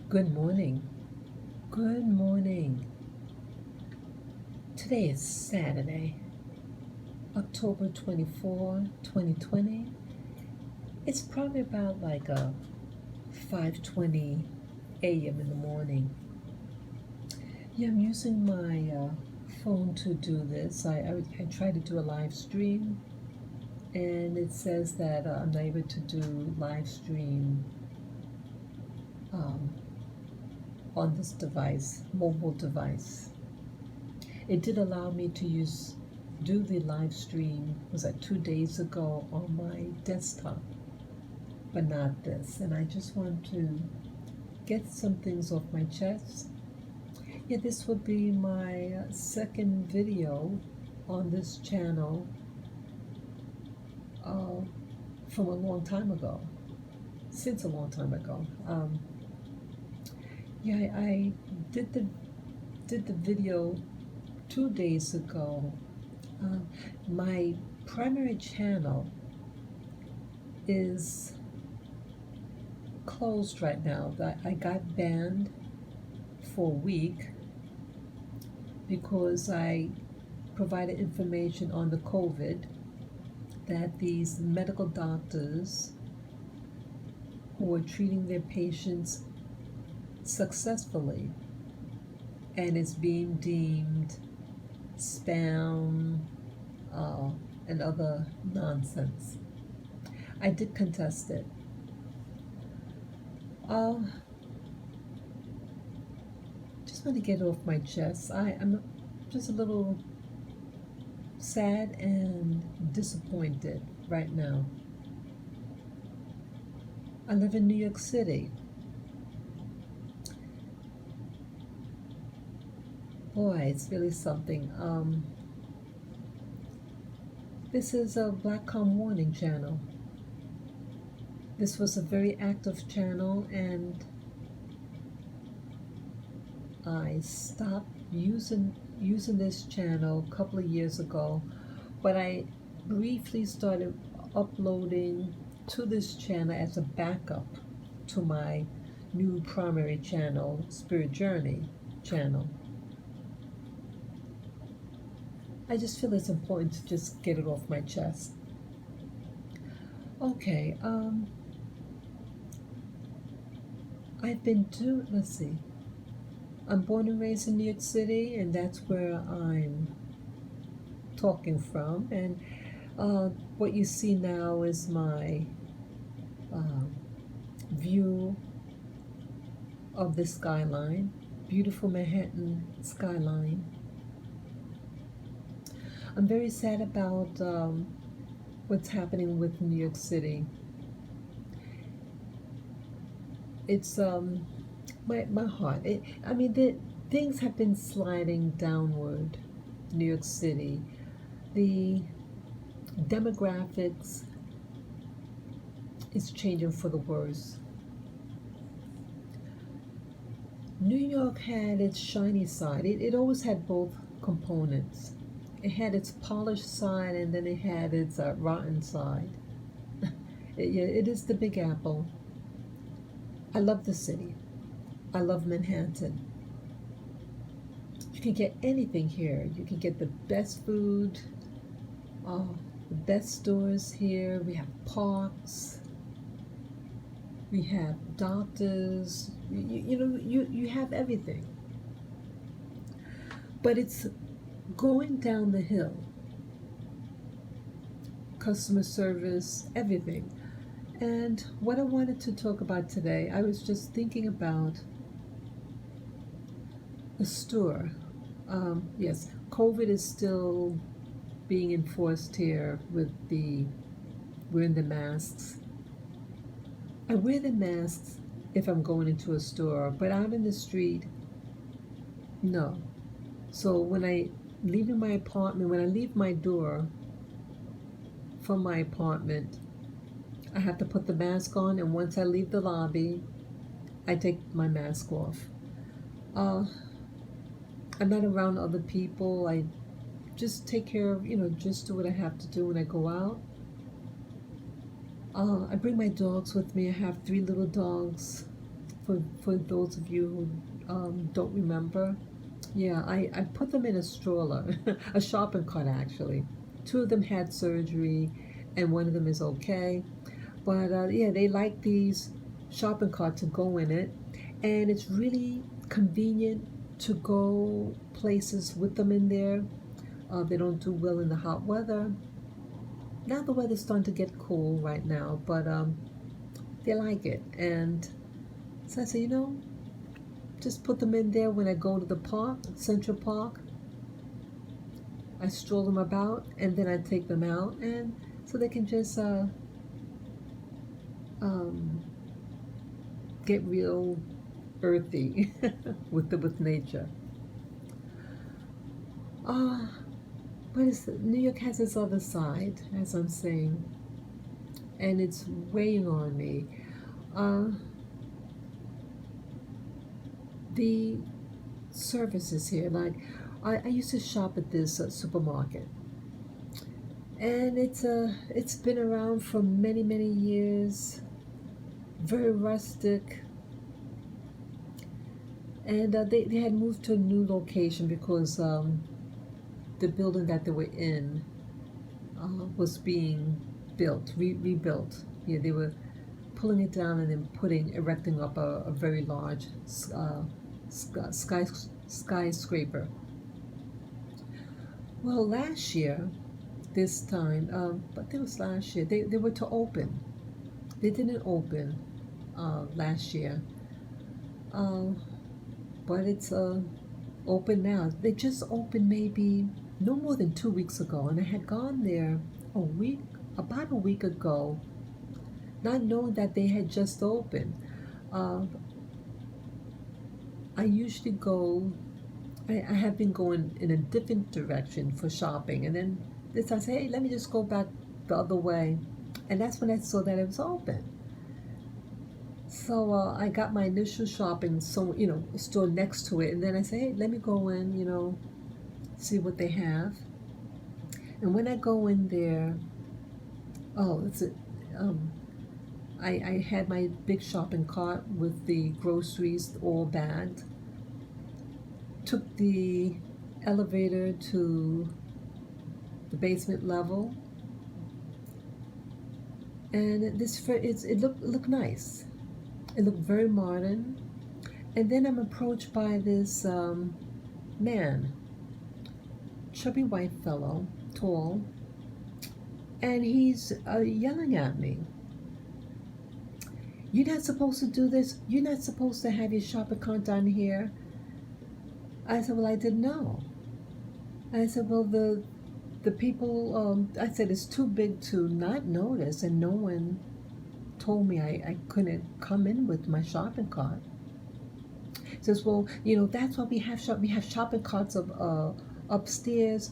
Good morning. Good morning. Today is Saturday, October 24, 2020. It's probably about like a 5:20 a.m. in the morning. Yeah, I'm using my phone to do this. I try to do a live stream, and it says that I'm not able to do live stream um, on this device, mobile device. It did allow me to do the live stream, was that 2 days ago on my desktop, but not this. And I just want to get some things off my chest. Yeah, this will be my second video on this channel uh, from a long time ago, since a long time ago. Yeah, I did the video 2 days ago. Uh, my primary channel is closed right now. I got banned for a week because I provided information on the COVID that these medical doctors who were treating their patients successfully, and it's being deemed spam and other nonsense. I did contest it. Uh, just want to get it off my chest. I'm just a little sad and disappointed right now. I live in New York City. Boy, it's really something. This is a Blackcom Warning channel. This was a very active channel, and I stopped using this channel a couple of years ago, but I briefly started uploading to this channel as a backup to my new primary channel, Spirit Journey channel. I just feel it's important to just get it off my chest. Okay, I've been let's see. I'm born and raised in New York City, and that's where I'm talking from. And what you see now is my view of the skyline, beautiful Manhattan skyline. I'm very sad about what's happening with New York City. It's my heart. Things have been sliding downward. New York City, the demographics is changing for the worse. New York had its shiny side. It always had both components. It had its polished side, and then it had its rotten side. It is the Big Apple. I love the city. I love Manhattan. You can get anything here. You can get the best food, the best stores here. We have parks. We have doctors. You have everything. But it's going down the hill. Customer service, everything. And what I wanted to talk about today, I was just thinking about the store. Yes, COVID is still being enforced here with wearing the masks. I wear the masks if I'm going into a store, but out in the street, no. So when I leave my door from my apartment, I have to put the mask on, and once I leave the lobby, I take my mask off. I'm not around other people. I just take care of, just do what I have to do when I go out. I bring my dogs with me. I have 3 little dogs, For those of you who don't remember, yeah, I put them in a stroller, a shopping cart actually. Two of them had surgery, and one of them is okay. But yeah, they like these shopping carts to go in it, and it's really convenient to go places with them in there. They don't do well in the hot weather. Now the weather's starting to get cool right now, but they like it. And so I say, just put them in there when I go to the park, Central Park. I stroll them about, and then I take them out, and so they can just um, get real earthy with nature. Uh, but New York has this other side, as I'm saying, and it's weighing on me. Uh, the services here, like I used to shop at this supermarket, and it's been around for many years, very rustic, and they had moved to a new location because the building that they were in was being rebuilt. Yeah, they were pulling it down and then erecting up a very large sky, skyscraper. Well, last year, this time, but it was last year, they were to open. They didn't open last year, uh, but it's open now. They just opened maybe no more than 2 weeks ago, and I had gone there a week, about a week ago, not knowing that they had just opened. Uh, I usually go. I have been going in a different direction for shopping, and then this I say, hey, let me just go back the other way, and that's when I saw that it was open. So I got my initial shopping, so store next to it, and then I say, hey, let me go in, see what they have. And when I go in there, oh, it's a, um, I had my big shopping cart with the groceries all bagged. Took the elevator to the basement level, and it looked nice. It looked very modern. And then I'm approached by this man, chubby white fellow, tall, and he's yelling at me. You're not supposed to do this. You're not supposed to have your shopping cart down here. I said, well, I didn't know. I said, well, the people, I said, it's too big to not notice, and no one told me I couldn't come in with my shopping cart. He says, well, that's why we have shopping carts upstairs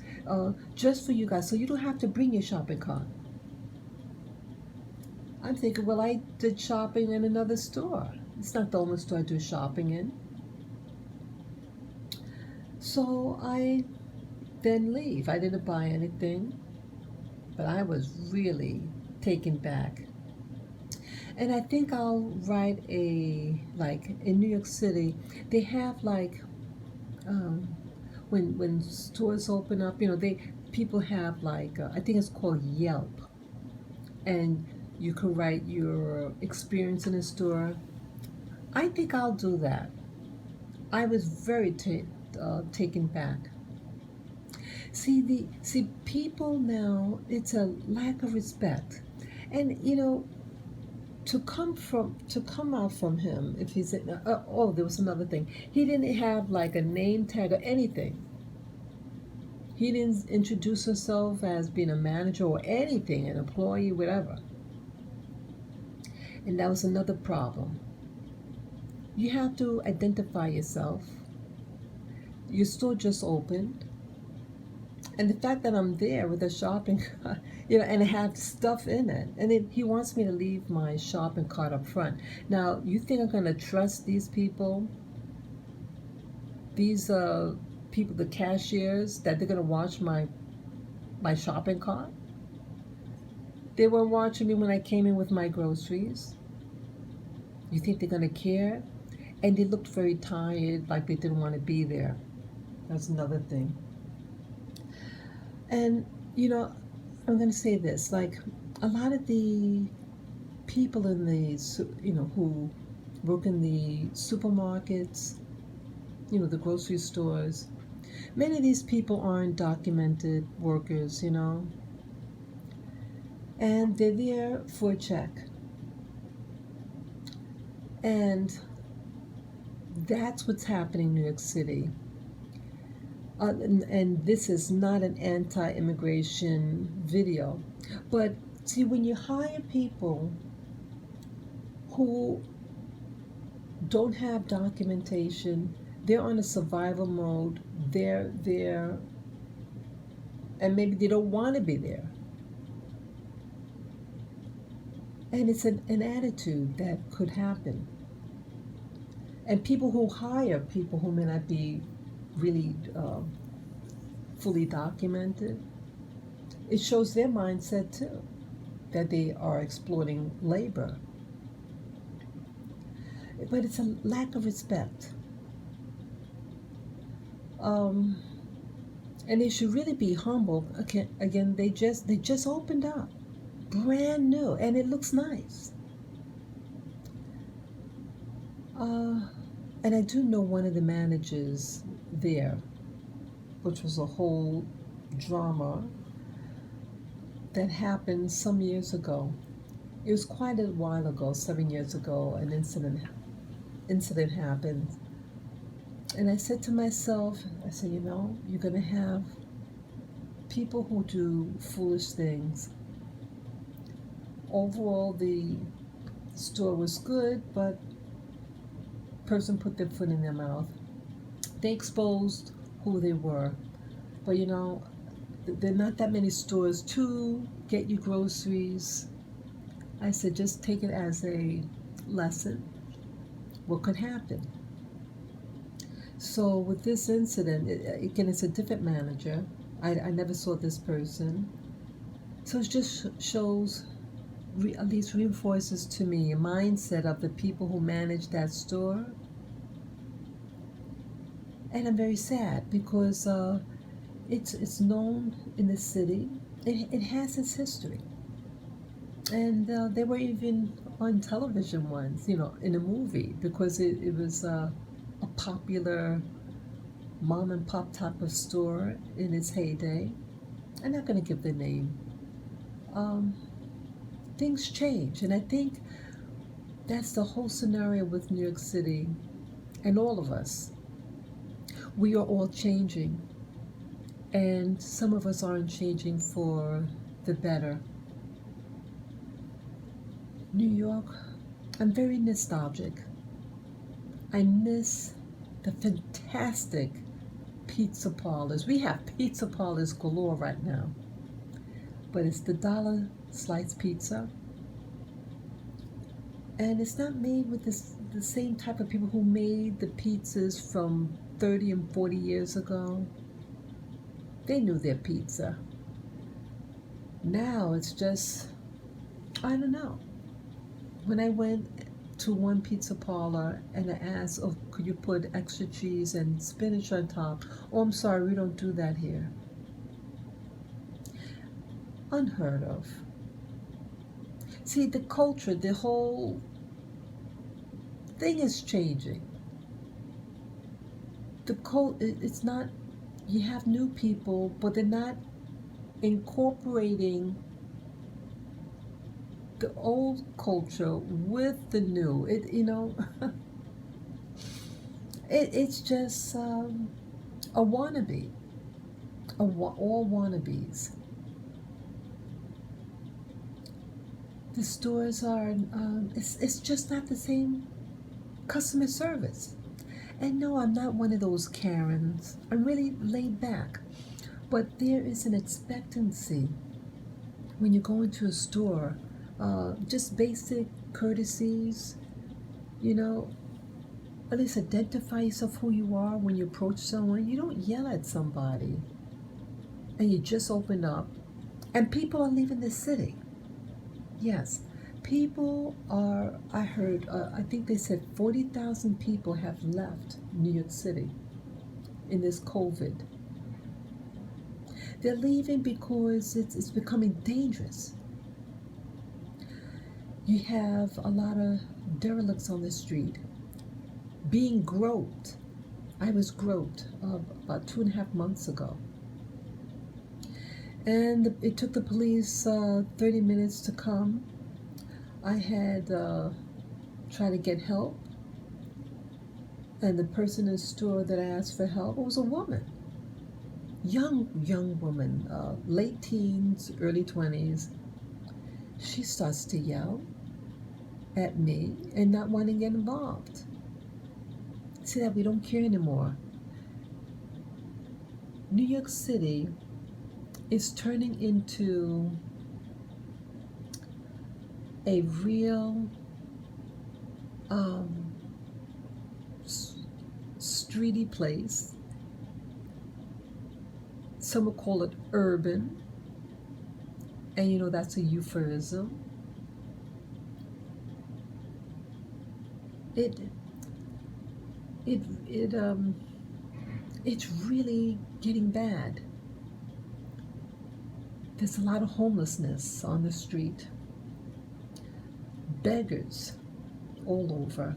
just for you guys, so you don't have to bring your shopping cart. I'm thinking, well, I did shopping in another store. It's not the only store I do shopping in. So I then leave. I didn't buy anything, but I was really taken back. And I think I'll write like in New York City, they have like um, when stores open up, people have like I think it's called Yelp, and you can write your experience in a store. I think I'll do that. I was very taken back. See people now. It's a lack of respect, and to come out from him if he's oh, there was another thing. He didn't have like a name tag or anything. He didn't introduce himself as being a manager or anything, an employee, whatever. And that was another problem. You have to identify yourself. Your store just opened, and the fact that I'm there with a shopping cart, and I have stuff in it, and then he wants me to leave my shopping cart up front. Now, you think I'm going to trust these people? These people, the cashiers, that they're going to watch my shopping cart? They were watching me when I came in with my groceries. You think they're going to care? And they looked very tired, like they didn't want to be there. That's another thing. And, you know, I'm going to say this, like, a lot of the people in the, who work in the supermarkets, the grocery stores, many of these people aren't documented workers, and they're there for a check. And that's what's happening in New York City. And this is not an anti-immigration video, but see, when you hire people who don't have documentation, they're on a survival mode, they're there, and maybe they don't want to be there. And it's an attitude that could happen. And people who hire people who may not be really fully documented, it shows their mindset too, that they are exploiting labor. But it's a lack of respect. And they should really be humble. Again, they just opened up, brand new, and it looks nice. And I do know one of the managers there, which was a whole drama that happened some years ago. It was quite a while ago, 7 years ago, an incident happened. And I said to myself, you're going to have people who do foolish things. Overall, the store was good, but person put their foot in their mouth. They exposed who they were. But there are not that many stores to get you groceries. I said, just take it as a lesson. What could happen? So with this incident, again, it's a different manager. I never saw this person. So it just shows, at least reinforces to me a mindset of the people who manage that store. And I'm very sad because it's known in the city. It has its history. And they were even on television once, in a movie, because it was a popular mom and pop type of store in its heyday. I'm not going to give the name. Things change, and I think that's the whole scenario with New York City and all of us. We are all changing, and some of us aren't changing for the better. New York, I'm very nostalgic. I miss the fantastic pizza parlors. We have pizza parlors galore right now, but it's the dollar slice pizza, and it's not made with the same type of people who made the pizzas from 30 and 40 years ago. They knew their pizza. Now it's just, I don't know. When I went to one pizza parlor and I asked, oh, could you put extra cheese and spinach on top? Oh, I'm sorry, we don't do that here. Unheard of. See, the culture, the whole thing is changing. It's not, you have new people, but they're not incorporating the old culture with the new. It's just a wannabe, all wannabes. The stores are, it's just not the same customer service. And no, I'm not one of those Karens. I'm really laid back. But there is an expectancy when you go into a store, just basic courtesies, at least identify yourself who you are when you approach someone. You don't yell at somebody. And you just open up. And people are leaving the city. Yes, People are, I heard, I think they said 40,000 people have left New York City in this COVID. They're leaving because it's becoming dangerous. You have a lot of derelicts on the street being groped. I was groped about 2.5 months ago. And it took the police 30 minutes to come. I had tried to get help. And the person in the store that I asked for help was a woman. Young woman, late teens, early 20s. She starts to yell at me and not wanting to get involved. See that we don't care anymore. New York City is turning into a real streety place. Some would call it urban, and you know that's a euphemism. It it's really getting bad. There's a lot of homelessness on the street. Beggars all over.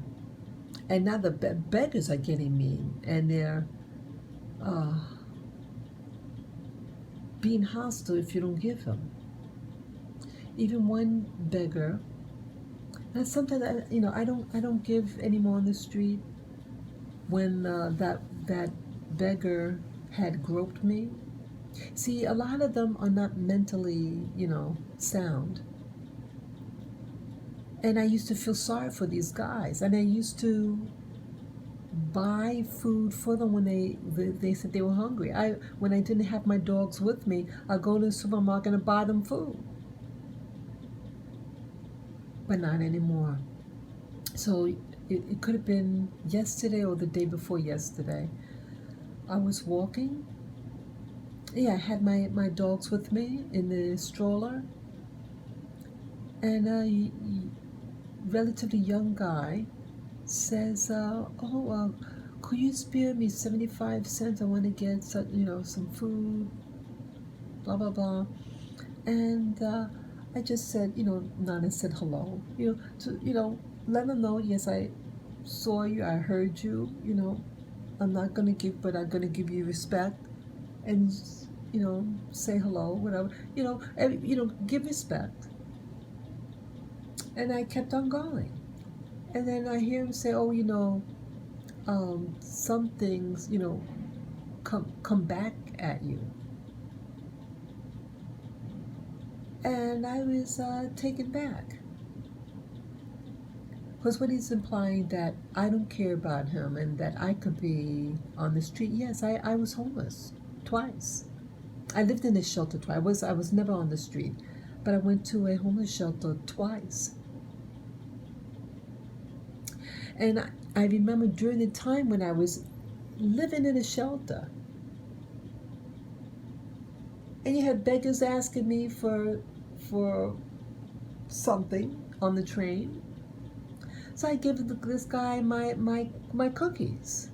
And now the beggars are getting mean, and they're being hostile if you don't give them. Even one beggar. And sometimes I don't give anymore on the street. When that beggar had groped me. See, a lot of them are not mentally, sound. And I used to feel sorry for these guys, and I used to buy food for them when they said they were hungry. When I didn't have my dogs with me, I'd go to the supermarket and buy them food. But not anymore. So it could have been yesterday or the day before yesterday. I was walking. Yeah, I had my dogs with me in the stroller. And a relatively young guy says, could you spare me 75 cents? I want to get some food, blah, blah, blah. And I just said, Nana said hello, to let them know, yes, I saw you, I heard you, I'm not going to give, but I'm going to give you respect and, say hello, whatever, give respect. And I kept on going. And then I hear him say, some things, come back at you. And I was taken back. Because what he's implying that I don't care about him and that I could be on the street. Yes, I was homeless twice. I lived in a shelter twice. I was never on the street, but I went to a homeless shelter twice. And I remember during the time when I was living in a shelter, and you had beggars asking me for something on the train. So I gave this guy my cookies.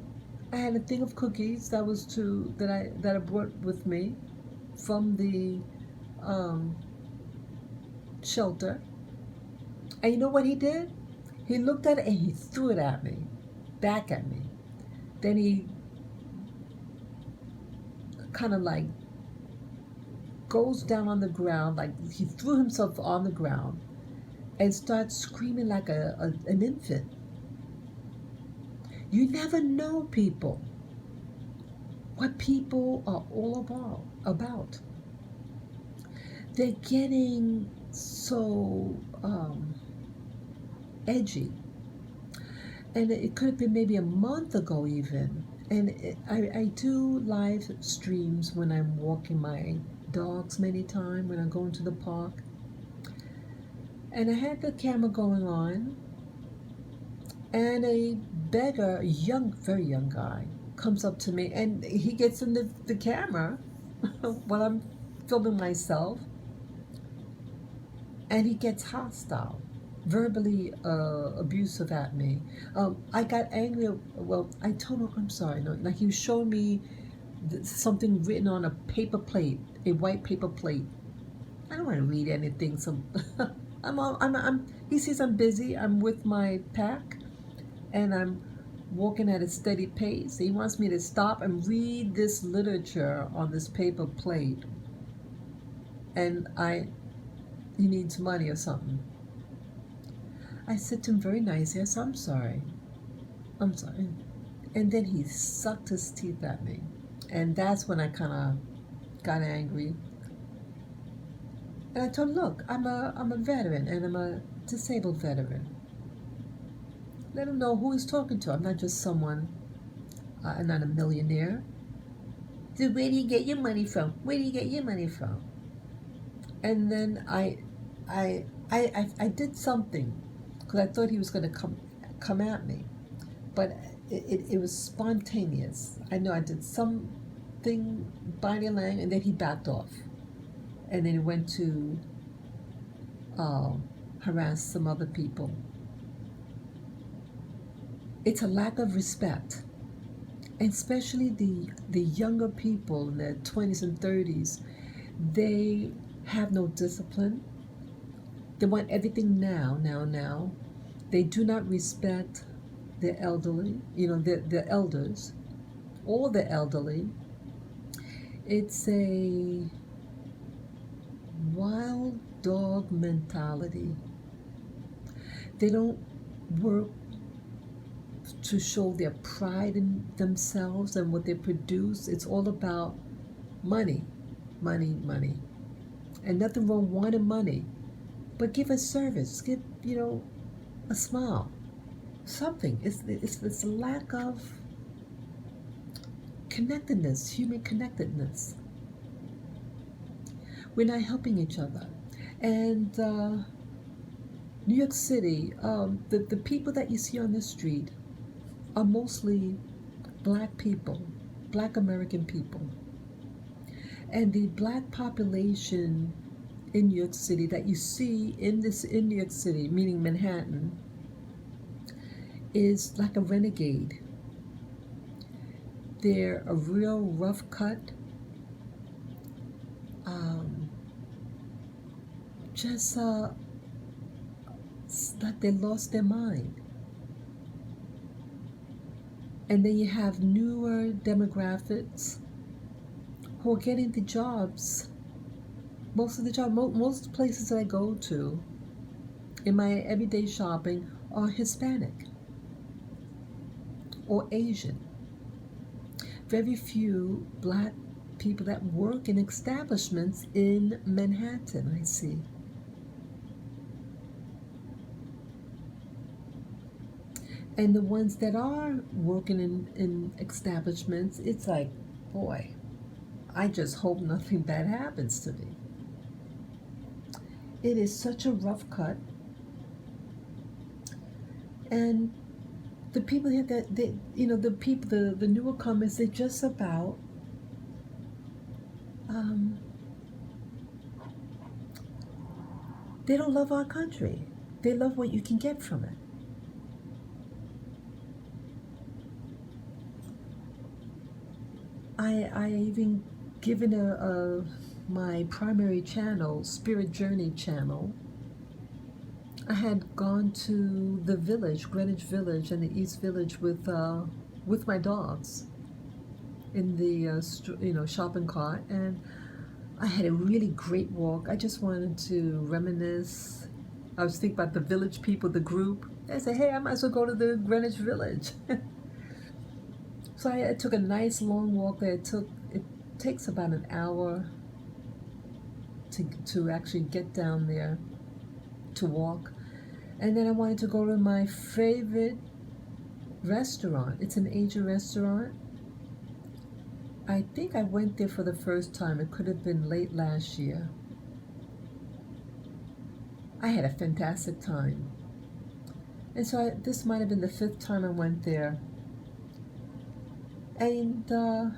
I had a thing of cookies that I brought with me from the shelter. And you know what he did? He looked at it and he threw it at me, back at me. Then he kind of like goes down on the ground, like he threw himself on the ground and starts screaming like an infant. You never know people, what people are all about. They're getting so edgy. And it could have been maybe a month ago even. And I do live streams when I'm walking my dogs many times, when I'm going to the park. And I had the camera going on, and a beggar, very young guy, comes up to me, and he gets in the camera while I'm filming myself, and he gets hostile. verbally abusive at me. I got angry. Well, I told him I'm sorry. No, like he was showing me something written on a paper plate, a white paper plate. I don't want to read anything. Some, He sees I'm busy. I'm with my pack, and I'm walking at a steady pace. He wants me to stop and read this literature on this paper plate, and he needs money or something. I said to him very nicely, I said, I'm sorry. I'm sorry. And then he sucked his teeth at me. And that's when I kind of got angry. And I told him, look, I'm a veteran and I'm a disabled veteran. Let him know who he's talking to. I'm not just someone, I'm not a millionaire. So where do you get your money from? Where do you get your money from? And then I did something because I thought he was going to come at me, but it was spontaneous. I know I did something, body language, and then he backed off, and then he went to harass some other people. It's a lack of respect, and especially the younger people in their 20s and 30s. They have no discipline. They want everything now, now, now. They do not respect the elderly, the elders, or the elderly. It's a wild dog mentality. They don't work to show their pride in themselves and what they produce. It's all about money, money, money. And nothing wrong wanting money, but give a service, give, a smile, something. It's a lack of connectedness, human connectedness. We're not helping each other. And New York City, the people that you see on the street are mostly black people, black American people. And the black population in New York City that you see in New York City, meaning Manhattan, is like a renegade. They're a real rough cut, just like they lost their mind. And then you have newer demographics who are getting the jobs. Most of the jobs, most places I go to in my everyday shopping are Hispanic or Asian. Very few black people that work in establishments in Manhattan, I see. And the ones that are working in establishments, it's like, boy, I just hope nothing bad happens to me. It is such a rough cut. And the people here the newer comers, they're just about they don't love our country. They love what you can get from it. I even given my primary channel, Spirit Journey channel. I had gone to the village, Greenwich Village, and the East Village with my dogs in the shopping cart, and I had a really great walk. I just wanted to reminisce. I was thinking about the village people, the group. I said, hey, I might as well go to the Greenwich Village. So I took a nice long walk there. It takes about an hour to actually get down there to walk. And then I wanted to go to my favorite restaurant. It's an Asian restaurant. I think I went there for the first time. It could have been late last year. I had a fantastic time. And so this might have been the 5th time I went there. And an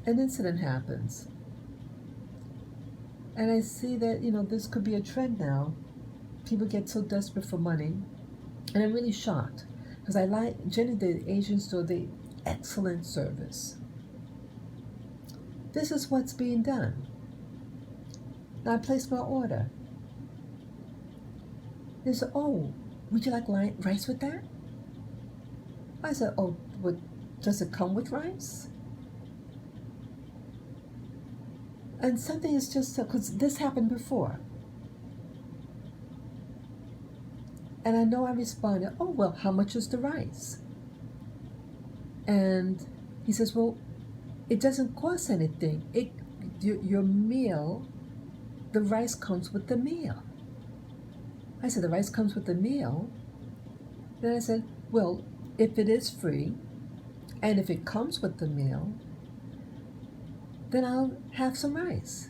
incident happens. And I see that, this could be a trend now. people get so desperate for money, and I'm really shocked because I like generally the Asian store. They excellent service. This is what's being done. Now I placed my order. They said, "Oh, would you like rice with that?" I said, "Oh, does it come with rice?" And something is just because this happened before. And I know I responded, "Oh, well, how much is the rice?" And he says, "Well, it doesn't cost anything. Your meal, the rice comes with the meal." I said, "The rice comes with the meal?" Then I said, "Well, if it is free, and if it comes with the meal, then I'll have some rice."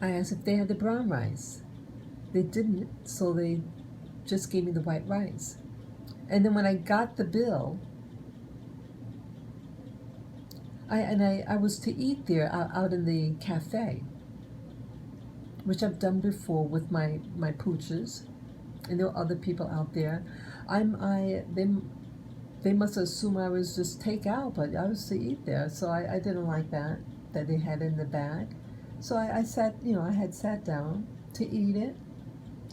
I asked if they had the brown rice. They didn't, so they just gave me the white rice. And then when I got the bill, I was to eat there out in the cafe, which I've done before with my pooches, and there were other people out there. They must assume I was just takeout, but I was to eat there, so I didn't like that they had in the bag. So I sat, I had sat down to eat it,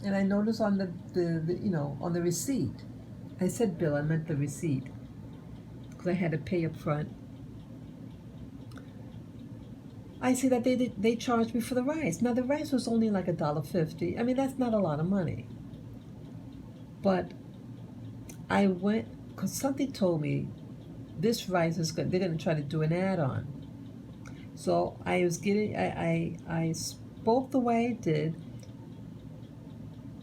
and I noticed on on the receipt, I said bill, I meant the receipt, because I had to pay up front. I see that they charged me for the rice. Now the rice was only like $1.50. I mean, that's not a lot of money. But I went because something told me this rice is good. They're going to try to do an add-on. So I was getting. I spoke the way I did,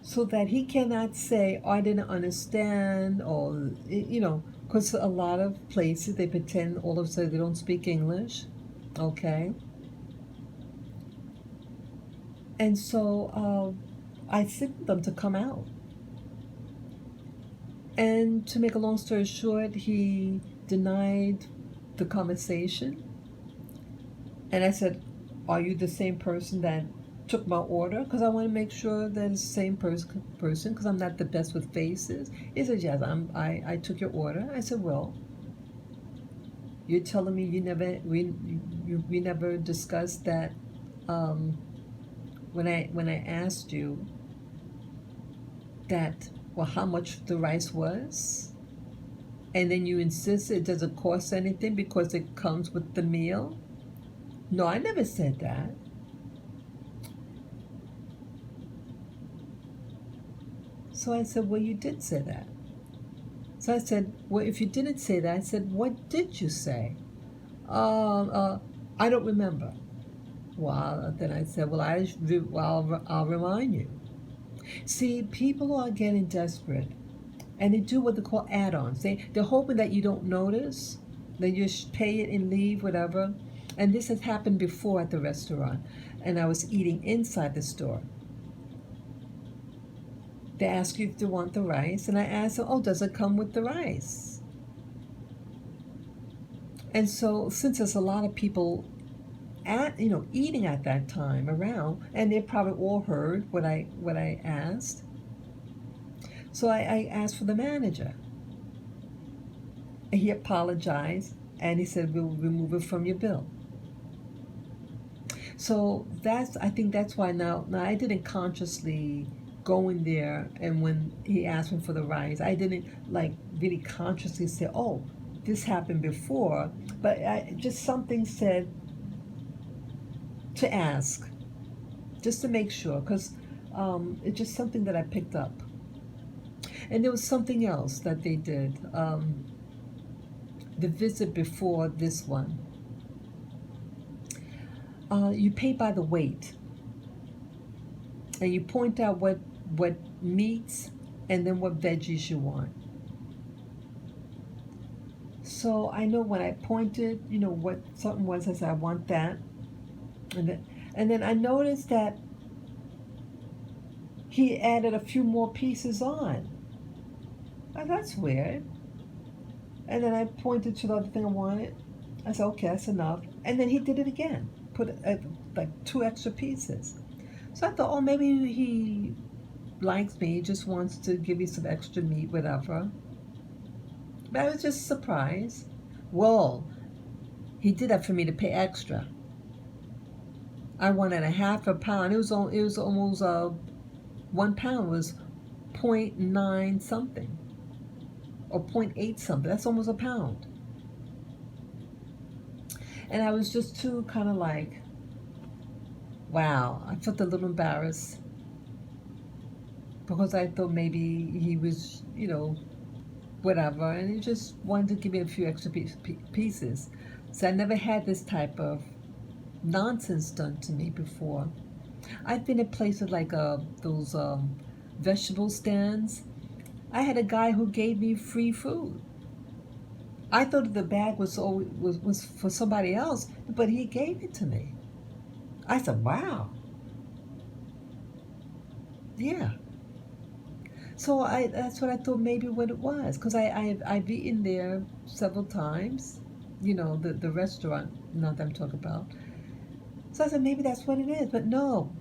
so that he cannot say, "Oh, I didn't understand," or because a lot of places they pretend all of a sudden they don't speak English. Okay. And so I signaled them to come out. And to make a long story short, he denied the conversation. And I said, "Are you the same person that took my order?" Because I want to make sure that it's the same person, because I'm not the best with faces. He said, "Yes, I took your order." I said, "Well, you're telling me we never discussed that when I asked you that, well, how much the rice was, and then you insist it doesn't cost anything because it comes with the meal?" No, I never said that. So I said, "Well, you did say that." So I said, "Well, if you didn't say that," I said, "what did you say?" I don't remember." Well, then I said, "Well, I'll remind you." See, people are getting desperate, and they do what they call add-ons. They're hoping that you don't notice. They just pay it and leave, whatever. And this has happened before at the restaurant, and I was eating inside the store. They ask you if you want the rice, and I asked them, "Oh, does it come with the rice?" And so, since there's a lot of people eating at that time around, and they probably all heard what I asked. So I asked for the manager, and he apologized, and he said, "We'll remove it from your bill." So I think that's why now I didn't consciously go in there, and when he asked me for the rice, I didn't like really consciously say, "Oh, this happened before," but just something said to ask, just to make sure, because it's just something that I picked up. And there was something else that they did, the visit before this one. You pay by the weight, and you point out what meats and then what veggies you want. So I know when I pointed, what something was, I said, "I want that," and then I noticed that he added a few more pieces on. Oh, that's weird. And then I pointed to the other thing I wanted. I said, "Okay, that's enough." And then he did it again, put like 2 extra pieces. So I thought, oh, maybe he likes me, he just wants to give me some extra meat, whatever. But I was just surprised. Well, he did that for me to pay extra. I wanted a half a pound. It was almost 1 pound was point nine something or point eight something. That's almost a pound. And I was just too kind of like, wow. I felt a little embarrassed because I thought maybe he was, whatever, and he just wanted to give me a few extra pieces. So I never had this type of nonsense done to me before. I've been at places like those vegetable stands. I had a guy who gave me free food. I thought the bag was for somebody else, but he gave it to me. I said, "Wow, yeah." So that's what I thought maybe what it was, because I've eaten there several times, the restaurant, not that I'm talking about. So I said maybe that's what it is, but no,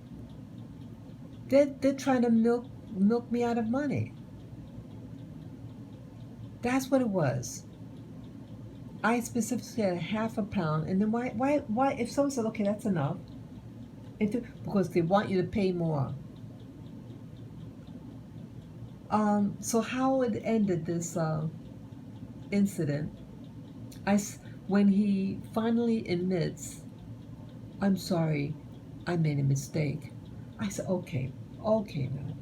they're trying to milk me out of money. That's what it was. I specifically had a half a pound, and then why if someone said okay that's enough, because they want you to pay more. So how it ended this incident, when he finally admits, I'm sorry, I made a mistake. I said, okay now.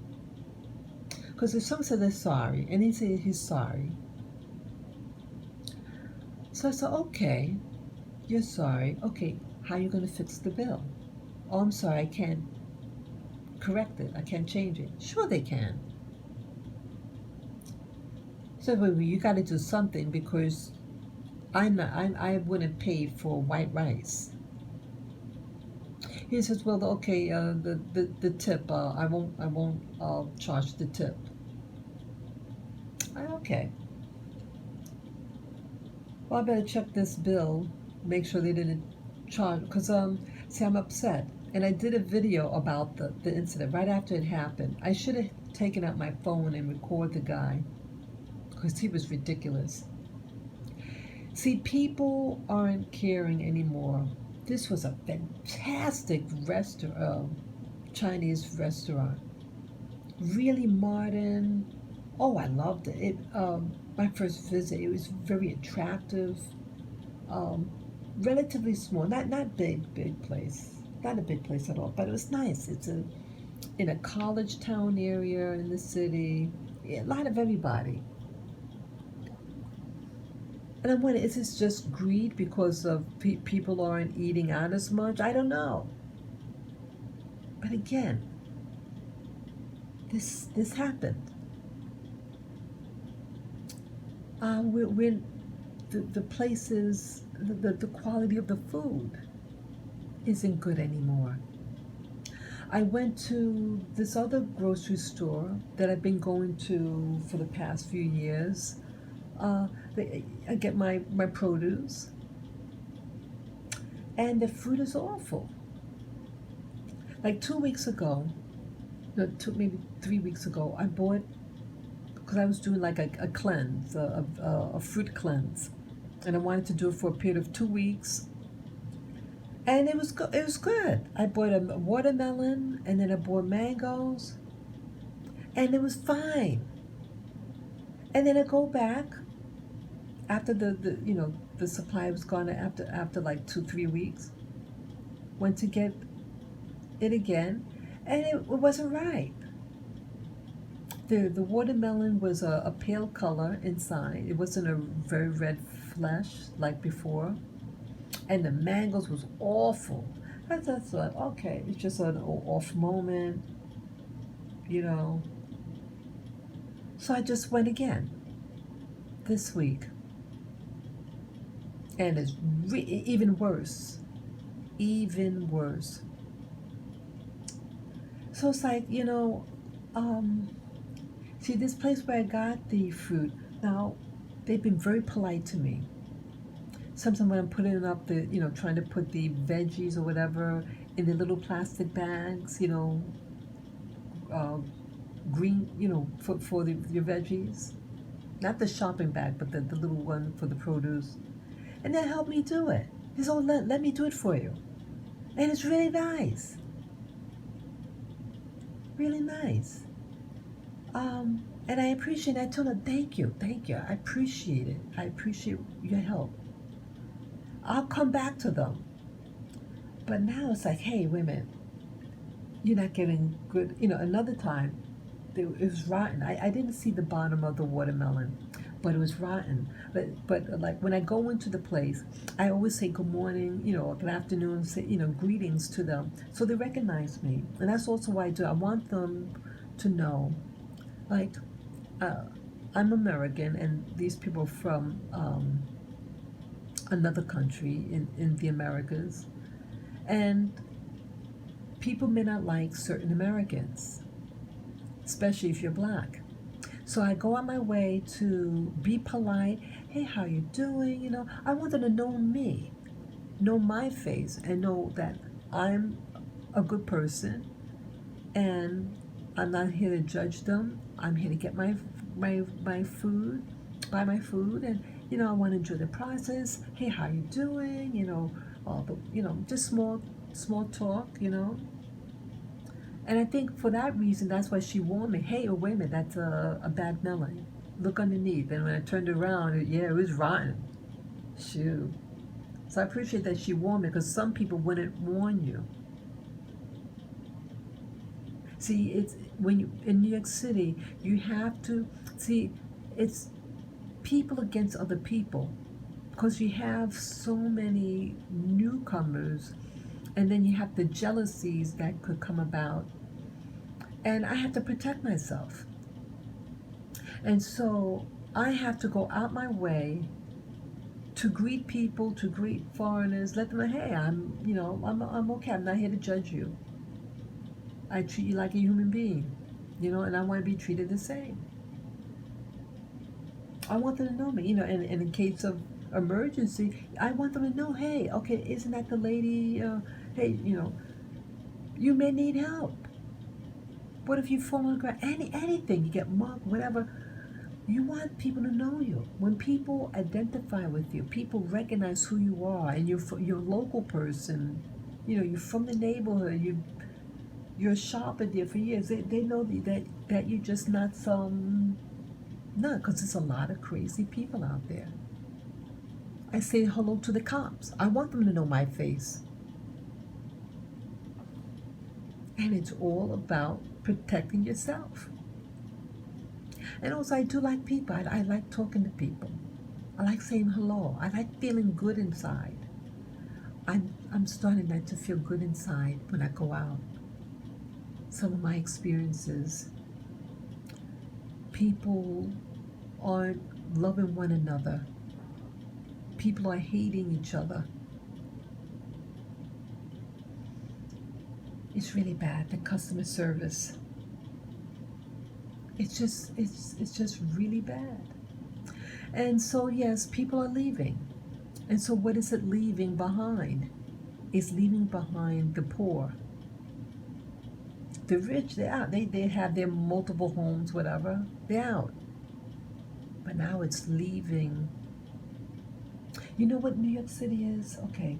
Because if someone said they're sorry, and he said he's sorry, so I said, okay, you're sorry. Okay, how are you going to fix the bill? Oh, I'm sorry, I can't correct it. I can't change it. Sure, they can. So well, you got to do something because I wouldn't pay for white rice. He says, well, okay, the tip, I won't charge the tip. Okay. Well, I better check this bill, make sure they didn't charge, because see, I'm upset, and I did a video about the incident right after it happened. I should have taken out my phone and record the guy, because he was ridiculous. See, people aren't caring anymore. This was a fantastic Chinese restaurant. Really modern. Oh, I loved it. My first visit, it was very attractive. Um, Relatively small, not big place, not a big place at all, but it was nice. It's in a college town area in the city. Yeah, a lot of everybody. And I'm wondering, is this just greed because of people aren't eating out as much? I don't know. But again, this happened. We're the places, the quality of the food isn't good anymore. I went to this other grocery store that I've been going to for the past few years. Uh, I get my produce, and the food is awful. Like 2 weeks ago, no, maybe 3 weeks ago, I bought, because I was doing like a cleanse, a fruit cleanse, and I wanted to do it for a period of 2 weeks, and it was It was good. I bought a watermelon, and then I bought mangoes, and it was fine. And then I go back after the supply was gone, after like 2 3 weeks. Went to get it again, and it wasn't right. The watermelon was a pale color inside. It wasn't a very red flesh like before, and the mangoes was awful. I just thought, okay, it's just an off moment, you know. So I just went again this week, and it's even worse, even worse. So it's like, um, see, this place where I got the fruit, now they've been very polite to me. Sometimes when I'm putting up trying to put the veggies or whatever in the little plastic bags, uh, green, for your veggies. Not the shopping bag, but the little one for the produce. And they helped me do it. He said, oh, let me do it for you. And it's really nice. Really nice. And I appreciate it. I told her, thank you, thank you. I appreciate it. I appreciate your help. I'll come back to them. But now it's like, hey, wait a minute. You're not getting good. Another time, it was rotten. I didn't see the bottom of the watermelon, but it was rotten. But like when I go into the place, I always say good morning, or good afternoon, say, greetings to them. So they recognize me. And that's also why I do. I want them to know, like, uh, I'm American and these people are from another country in the Americas. And people may not like certain Americans, especially if you're black. So I go on my way to be polite. Hey, how you doing? I want them to know me, know my face, and know that I'm a good person, and I'm not here to judge them. I'm here to get my food, buy my food, and I want to enjoy the process. Hey, how you doing? All the just small talk. And I think for that reason, that's why she warned me. Hey, oh, wait a minute, that's a bad melon. Look underneath. And when I turned around, it was rotten. Shoot. So I appreciate that she warned me because some people wouldn't warn you. See, it's when you in New York City, you have to see it's people against other people because you have so many newcomers, and then you have the jealousies that could come about, and I have to protect myself. And so I have to go out my way to greet people, to greet foreigners, let them know, hey, I'm okay. I'm not here to judge you. I treat you like a human being, and I want to be treated the same. I want them to know me, and in case of emergency, I want them to know, hey, okay, isn't that the lady? Hey, you may need help. What if you fall on the ground? Anything, you get mugged, whatever. You want people to know you. When people identify with you, people recognize who you are, and you're a local person. You're from the neighborhood. You're a shopper there for years. They know that you're just not some. No, because there's a lot of crazy people out there. I say hello to the cops. I want them to know my face. And it's all about protecting yourself. And also, I do like people. I like talking to people. I like saying hello. I like feeling good inside. I'm starting not to feel good inside when I go out. Some of my experiences, people aren't loving one another. People are hating each other. It's really bad. The customer service. It's just really bad. And so yes, people are leaving. And so what is it leaving behind? It's leaving behind the poor. The rich, they're out. They have their multiple homes, whatever. They're out. But now it's leaving. You know what New York City is? Okay.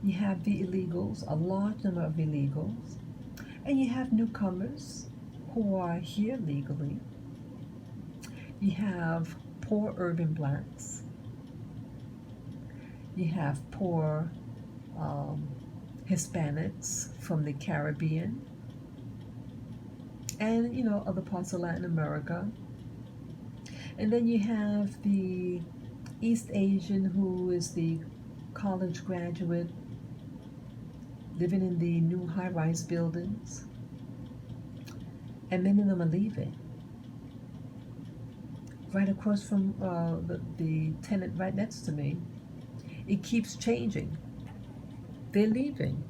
You have the illegals, a large number of illegals, and you have newcomers who are here legally. You have poor urban blacks. You have poor Hispanics from the Caribbean and other parts of Latin America. And then you have the East Asian who is the college graduate living in the new high-rise buildings. And many of them are leaving. Right across from the tenant right next to me, it keeps changing. They're leaving.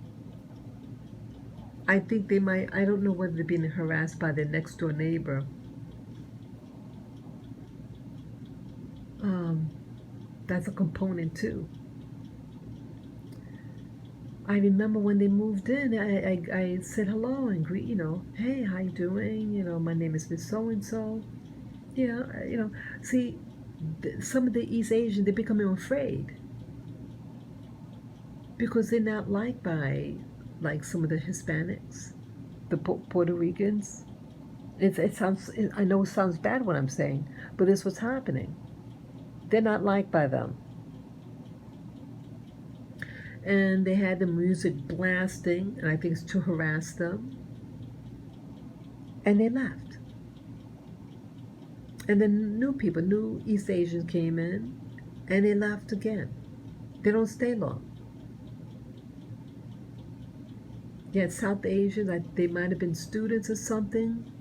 I think they might, I don't know whether they're being harassed by their next door neighbor. That's a component too. I remember when they moved in, I said hello and greet, hey, how you doing? My name is Miss So and So. Yeah, see, some of the East Asians, they're becoming afraid because they're not liked by, like, some of the Hispanics, the Puerto Ricans. I know it sounds bad what I'm saying, but this was happening. They're not liked by them. And they had the music blasting, and I think it's to harass them. And they left. And then new people, new East Asians came in, and they left again. They don't stay long. Yeah, South Asians, they might have been students or something.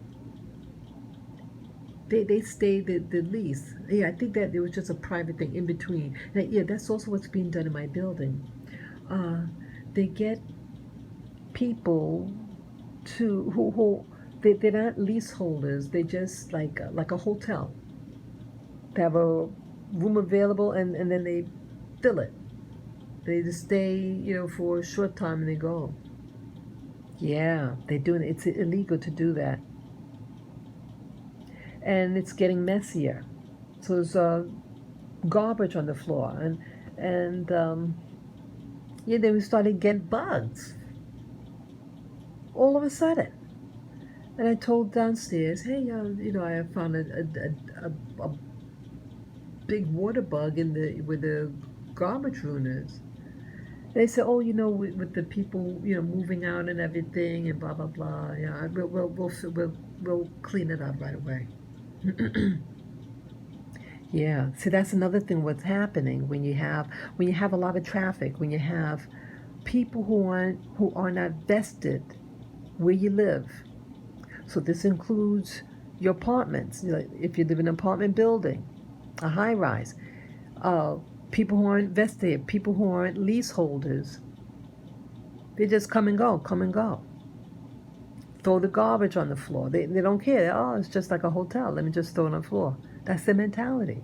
They stayed the least. Yeah, I think that it was just a private thing in between. Yeah, that's also what's being done in my building. Uh, they get people who they're not leaseholders. They just like a hotel. They have a room available, and then they fill it. They just stay, for a short time and they go. Yeah, they do. It's illegal to do that, and it's getting messier. So there's garbage on the floor, and yeah, then we started getting bugs all of a sudden. And I told downstairs, hey, I found a big water bug in the where the garbage room is. They said, oh, with the people, moving out and everything, and blah blah blah. Yeah, we'll clean it up right away. Yeah. See, that's another thing. What's happening when you have a lot of traffic, when you have people who are not vested where you live. So this includes your apartments. If you live in an apartment building, a high rise, uh, people who aren't vested, people who aren't leaseholders, they just come and go, come and go. Throw the garbage on the floor. They don't care. Oh, it's just like a hotel. Let me just throw it on the floor. That's their mentality.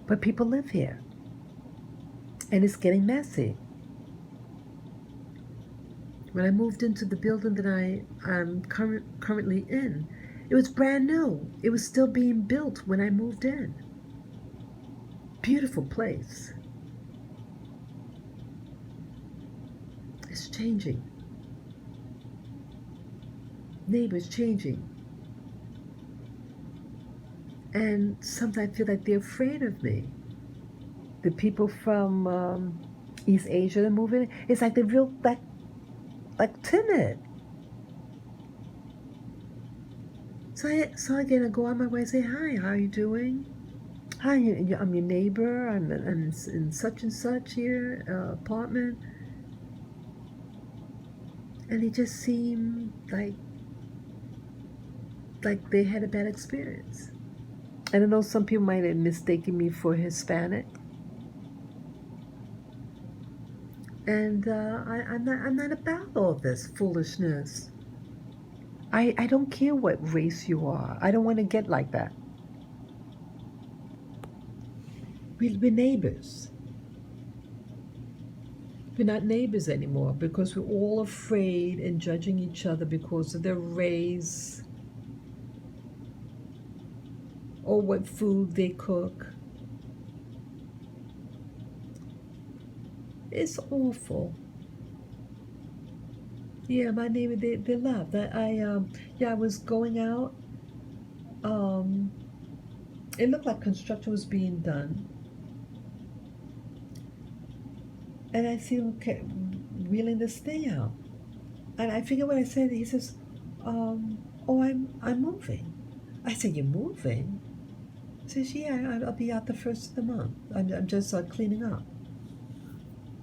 But people live here, and it's getting messy. When I moved into the building that I'm currently in, it was brand new. It was still being built when I moved in. Beautiful place. It's changing. Neighbors changing. And sometimes I feel like they're afraid of me. The people from East Asia that move in, it's like they're real, like timid. So again, I go on my way and say, hi, how are you doing? Hi, I'm your neighbor. I'm in such and such here apartment. And they just seem like they had a bad experience. And I know some people might have mistaken me for Hispanic. And I'm not about all this foolishness. I don't care what race you are. I don't want to get like that. We're neighbors. We're not neighbors anymore because we're all afraid and judging each other because of their race or what food they cook. It's awful. Yeah, my neighbor, they left. I was going out. Um, it looked like construction was being done, and I see him wheeling this thing out. And I forget what I said. He says, "Oh, I'm moving." I said, "You're moving?" He says, "Yeah, I'll be out the first of the month. I'm just cleaning up."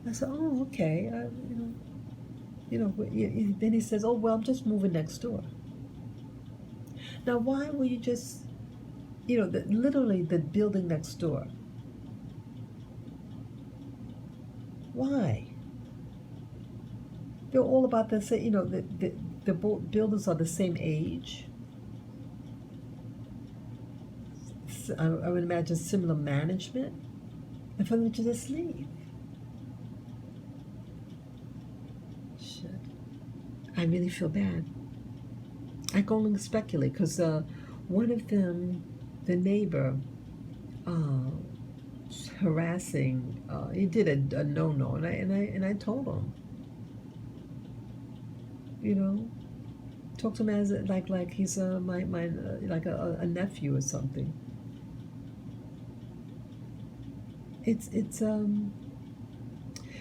I said, "Oh, okay." Then he says, "Oh, well, I'm just moving next door." Now, why will you just, literally the building next door? Why? They're all about the same, the buildings are the same age. I would imagine similar management. And for them to just leave. I really feel bad. I can only speculate because one of them, the neighbor, uh, harassing. He did a no, and I told him, you know, talk to him as like he's my like a nephew or something. It's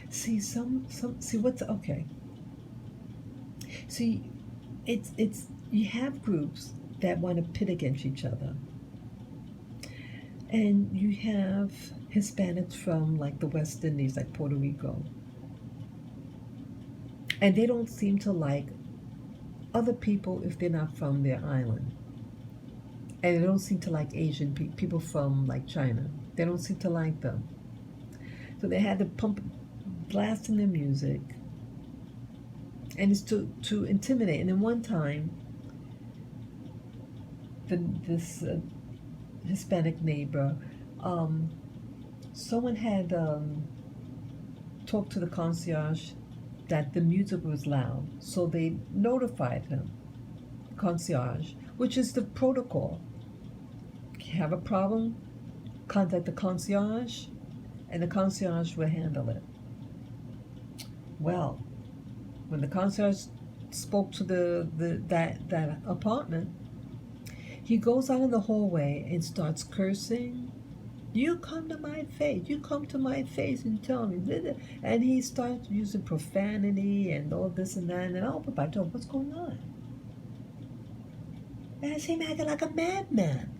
see some see what's okay. See, it's you have groups that want to pit against each other, and you have Hispanics from like the West Indies, like Puerto Rico, and they don't seem to like other people if they're not from their island, and they don't seem to like Asian people from like China. They don't seem to like them, so they had to pump blasting their music, and it's to intimidate. And then one time, this Hispanic neighbor, um, someone had talked to the concierge that the music was loud, so they notified him, concierge, which is the protocol. If you have a problem, contact the concierge, and the concierge will handle it. Well, when the concierge spoke to that apartment, he goes out in the hallway and starts cursing. You come to my face. You come to my face and tell me. And he starts using profanity and all this and that. And I open my door. What's going on? And I see him acting like a madman.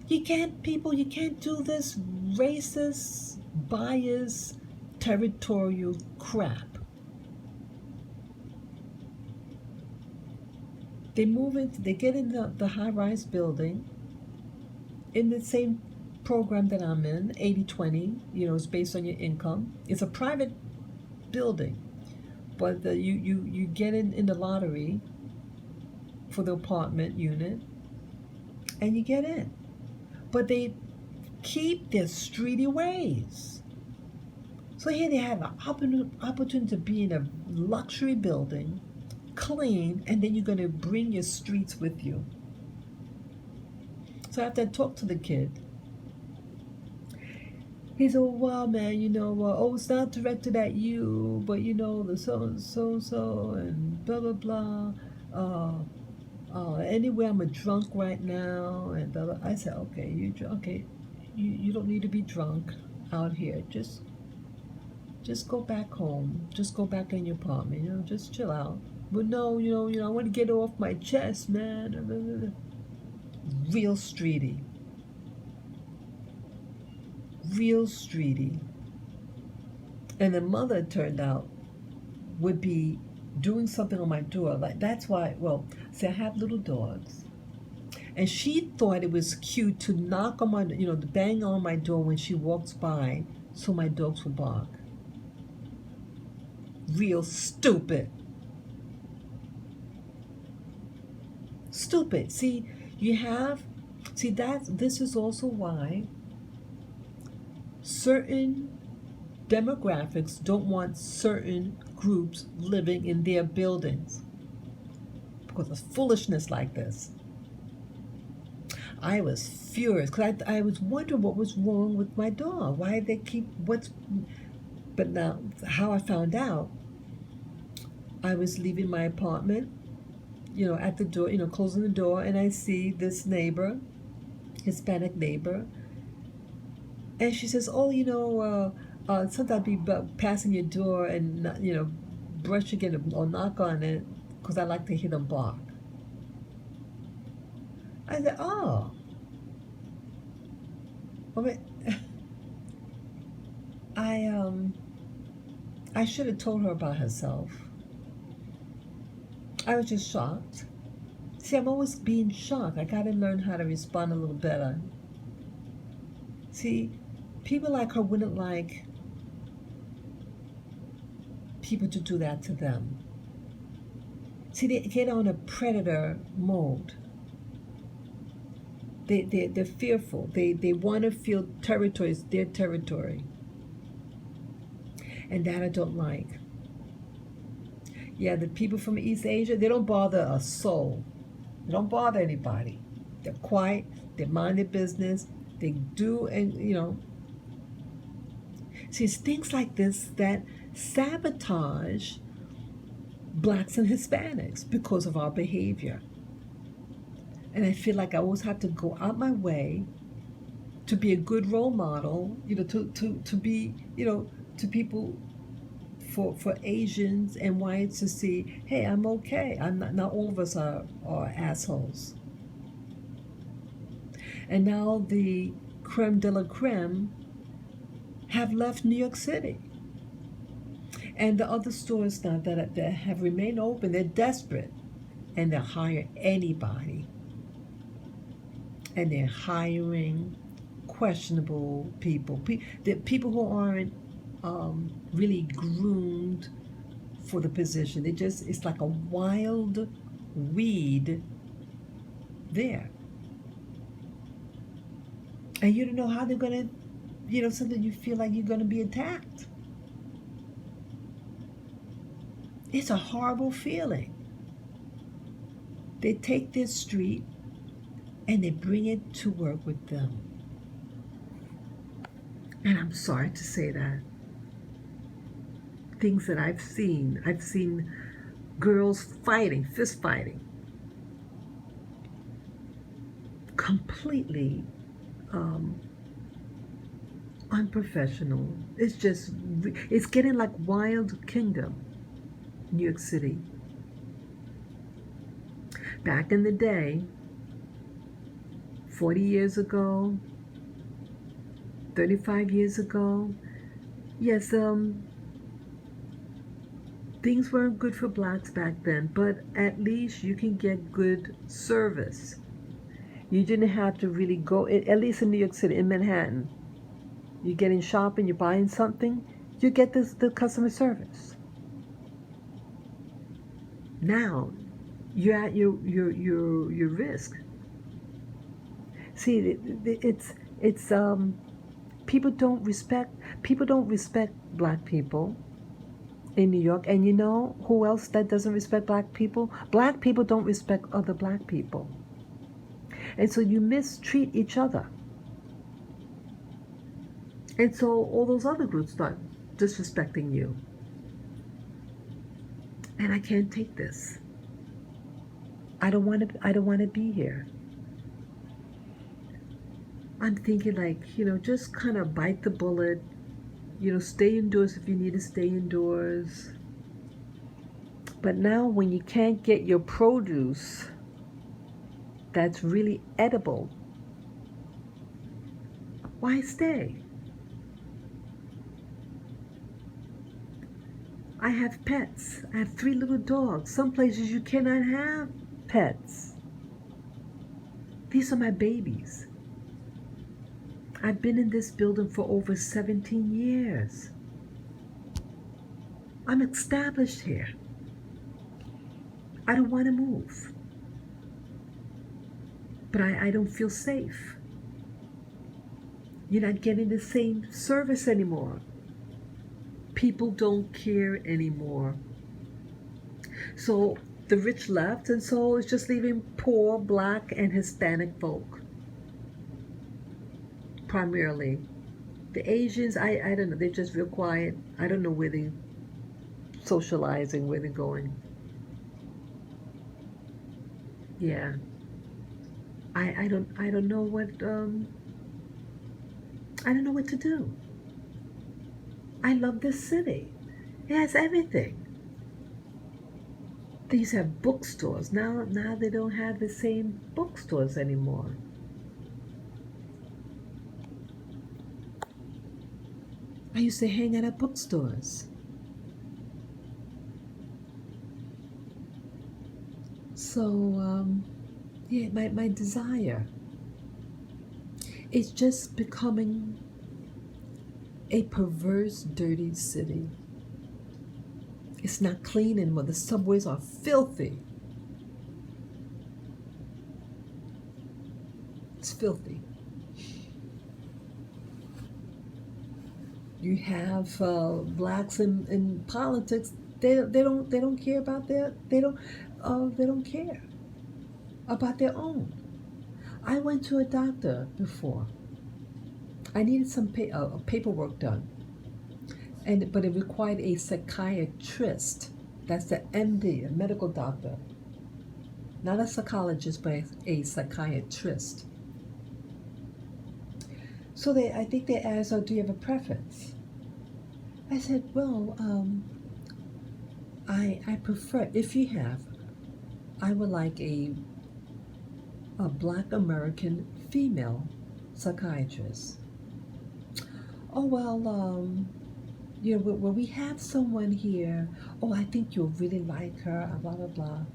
You can't do this racist, biased, territorial crap. They get in the high-rise building in the same program that I'm in, 80/20, it's based on your income. It's a private building, but you get in the lottery for the apartment unit, and you get in. But they keep their streety ways. So here they have an opportunity to be in a luxury building, clean, and then you're going to bring your streets with you. So after I talked to the kid, he said, well, man, it's not directed at you, but the so and blah, blah, blah. Anyway, I'm a drunk right now, and blah, blah. I said, okay, you don't need to be drunk out here. Just go back home. Just go back in your apartment, just chill out. But no, I want to get off my chest, man. Real streety. Real streety. And the mother, turned out, would be doing something on my door. Like, that's why, see, I have little dogs. And she thought it was cute to knock on my, to bang on my door when she walks by so my dogs would bark. Real stupid. Stupid. See, this is also why certain demographics don't want certain groups living in their buildings because of foolishness like this. I was furious because I was wondering what was wrong with my dog. Why they keep but now how I found out, I was leaving my apartment, at the door, closing the door, and I see this neighbor, Hispanic neighbor, and she says, oh, sometimes I'd be passing your door and, brushing it or knock on it because I like to hear them bark. I said, oh. I should have told her about herself. I was just shocked. See, I'm always being shocked. I got to learn how to respond a little better. See, people like her wouldn't like people to do that to them. See, they get on a predator mode. They're fearful. They want to feel territory is their territory. And that I don't like. Yeah, the people from East Asia, they don't bother a soul. They don't bother anybody. They're quiet, they mind their business, they do, and see, it's things like this that sabotage blacks and Hispanics because of our behavior. And I feel like I always have to go out my way to be a good role model, to be, to people, for Asians and whites to see, hey, I'm okay. I'm not all of us are assholes. And now the creme de la creme have left New York City. And the other stores now that have remained open, they're desperate. And they'll hire anybody. And they're hiring questionable people. The people who aren't really groomed for the position. It's like a wild weed there. And you don't know how they're going to, something you feel like you're going to be attacked. It's a horrible feeling. They take this street and they bring it to work with them. And I'm sorry to say that. Things that I've seen girls fighting, fist fighting, completely unprofessional. It's getting like Wild Kingdom, New York City. Back in the day, 40 years ago, 35 years ago, yes, things weren't good for blacks back then, but at least you can get good service. You didn't have to really go, at least in New York City, in Manhattan. You're getting shopping, you're buying something, you get the customer service. Now, you're at your risk. See, it's people don't respect black people in New York. And you know who else that doesn't respect black people? Black people don't respect other black people. And so you mistreat each other. And so all those other groups start disrespecting you. And I can't take this. I don't want to be here. I'm thinking like, just kind of bite the bullet, stay indoors if you need to stay indoors. But now when you can't get your produce that's really edible, why stay? I have pets. I have 3 little dogs. Some places you cannot have pets. These are my babies. I've been in this building for over 17 years. I'm established here. I don't want to move. But I don't feel safe. You're not getting the same service anymore. People don't care anymore. So the rich left, and so it's just leaving poor black and Hispanic folk. Primarily. The Asians, I don't know, they're just real quiet. I don't know where they're socializing, where they're going. Yeah. I don't know what I don't know what to do. I love this city. It has everything. They used to have bookstores. Now they don't have the same bookstores anymore. I used to hang out at bookstores. So, yeah, my desire is just becoming a perverse, dirty city. It's not clean anymore. The subways are filthy. It's filthy. You have blacks in politics. They don't care about their they don't care about their own. I went to a doctor before. I needed some paperwork done, and but it required a psychiatrist. That's the MD, a medical doctor, not a psychologist, but a psychiatrist. So I think they asked, "Oh, do you have a preference?" I said, "Well, I prefer if you have, I would like a Black American female psychiatrist." Oh well, well, we have someone here. Oh, I think you'll really like her. Blah blah blah.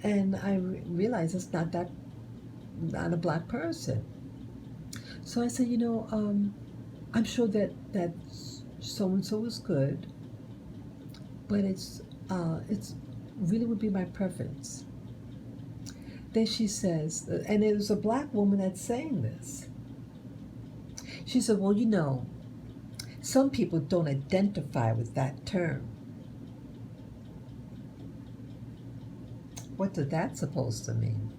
And I realized it's not a black person. So I said, I'm sure that so and so is good, but it's really would be my preference. Then she says, and it was a black woman that's saying this. She said, well, some people don't identify with that term. What is that supposed to mean?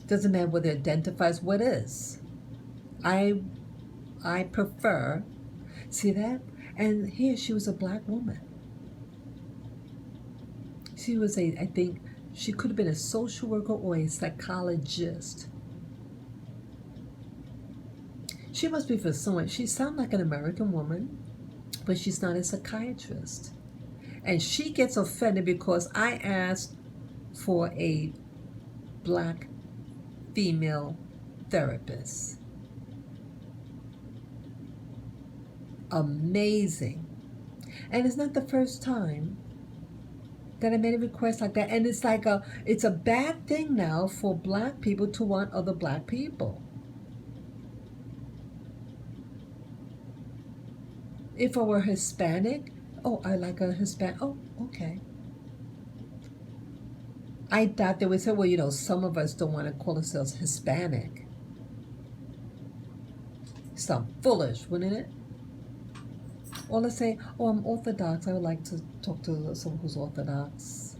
Doesn't matter whether it identifies what is. I prefer. See that? And here she was a black woman. She was I think she could have been a social worker or a psychologist. She must be for someone. She sounds like an American woman, but she's not a psychiatrist. And she gets offended because I asked for a black female therapist. Amazing. And it's not the first time that I made a request like that. And it's like it's a bad thing now for black people to want other black people. If I were Hispanic, oh, I like a Hispanic. Oh, okay. I thought they would say, well, some of us don't want to call ourselves Hispanic. Sound foolish, wouldn't it? Or let's say, oh, I'm Orthodox. I would like to talk to someone who's Orthodox.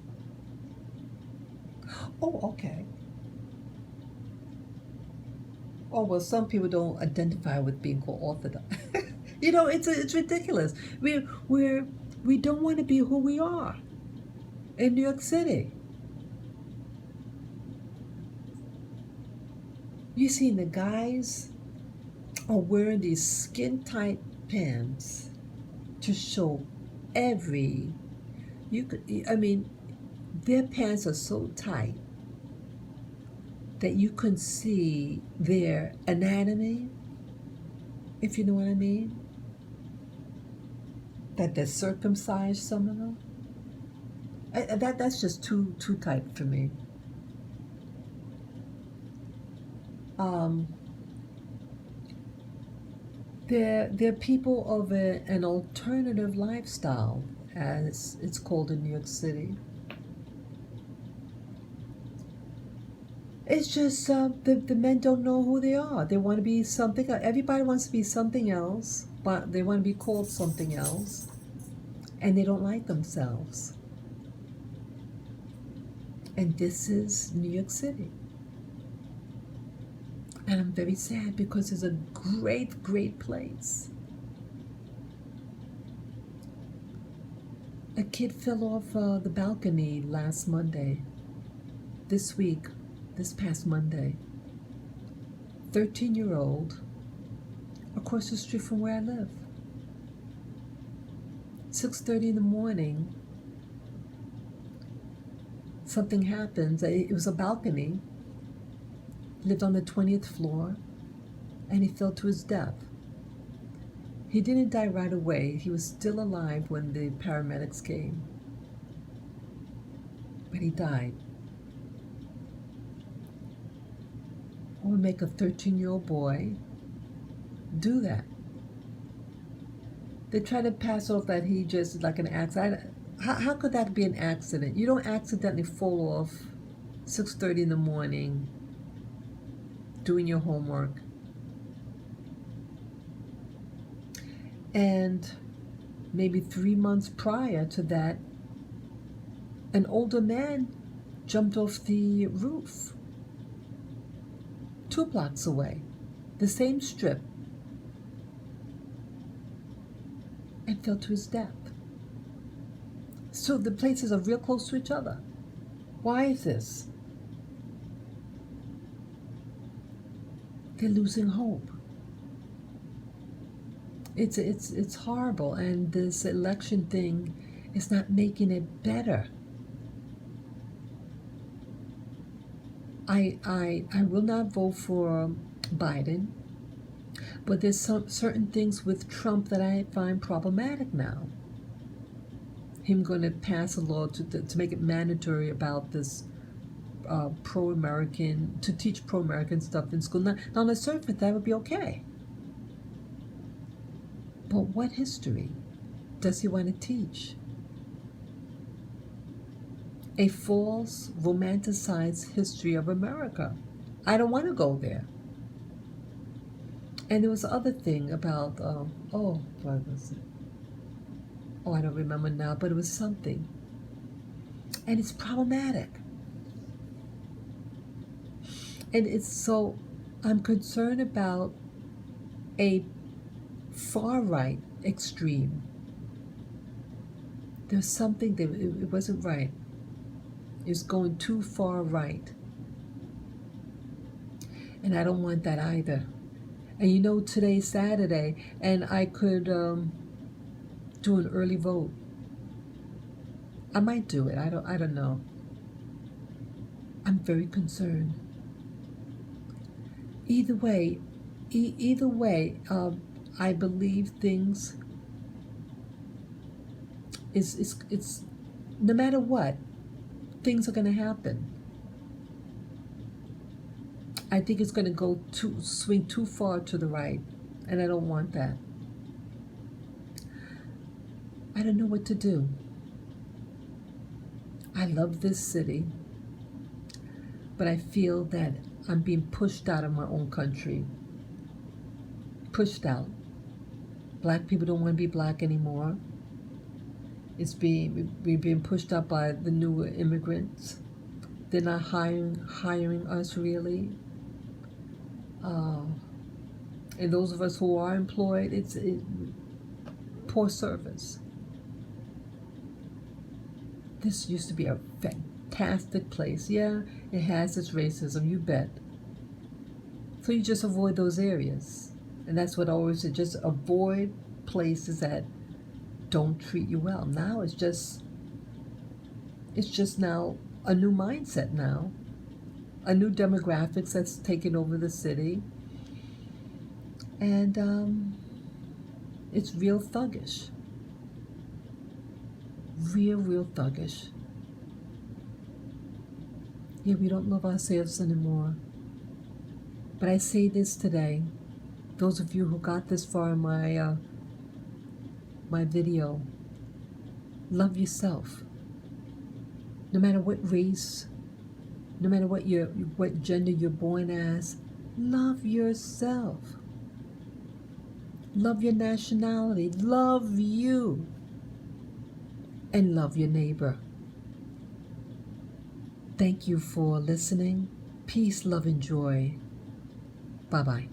Oh, okay. Oh, well, some people don't identify with being called Orthodox. It's ridiculous. We don't want to be who we are in New York City. You seen the guys are wearing these skin tight pants to show their pants are so tight that you can see their anatomy, if you know what I mean. That they're circumcised, some of them. That's just too tight for me. They're people of an alternative lifestyle, as it's called in New York City. It's just the men don't know who they are. They want to be something. Everybody wants to be something else, but they want to be called something else, and they don't like themselves. And this is New York City. And I'm very sad because it's a great, great place. A kid fell off the balcony last Monday. This past Monday. 13-year-old across the street from where I live. 6:30 in the morning. Something happened. It was a balcony. Lived on the 20th floor, and he fell to his death. He didn't die right away. He was still alive when the paramedics came. But he died. What would make a 13-year-old boy do that? They try to pass off that he just like an accident. How could that be an accident? You don't accidentally fall off 6:30 in the morning doing your homework. And maybe 3 months prior to that, an older man jumped off the roof 2 blocks away, the same strip, and fell to his death. So the places are real close to each other. Why is this? They're losing hope. It's horrible, and this election thing is not making it better. I will not vote for Biden, but there's some certain things with Trump that I find problematic now. Him going to pass a law to make it mandatory about this pro-American, to teach pro-American stuff in school. Now, on the surface, that would be okay. But what history does he want to teach? A false, romanticized history of America. I don't want to go there. And there was other thing about, what was it? Oh, I don't remember now, but it was something. And it's problematic. And it's so, I'm concerned about a far-right extreme. There's something that it wasn't right. It's going too far right. And I don't want that either. And you know, today's Saturday, and I could do an early vote. I might do it. I don't know. I'm very concerned. Either way, I believe things it's no matter what, things are going to happen. I think it's going to swing too far to the right, and I don't want that. I don't know what to do. I love this city, but I feel that I'm being pushed out of my own country. Pushed out. Black people don't want to be black anymore. We're being pushed out by the newer immigrants. They're not hiring us really. And those of us who are employed, it's poor service. This used to be a fantastic place. Yeah, it has its racism, you bet. So you just avoid those areas. And that's what I always say, just avoid places that don't treat you well. Now it's just now a new mindset now. A new demographics that's taken over the city. And it's real thuggish. Real thuggish. Yeah, we don't love ourselves anymore. But I say this today, those of you who got this far in my video, love yourself. No matter what race, no matter what gender you're born as, love yourself. Love your nationality. Love you. And love your neighbor. Thank you for listening. Peace, love, and joy. Bye-bye.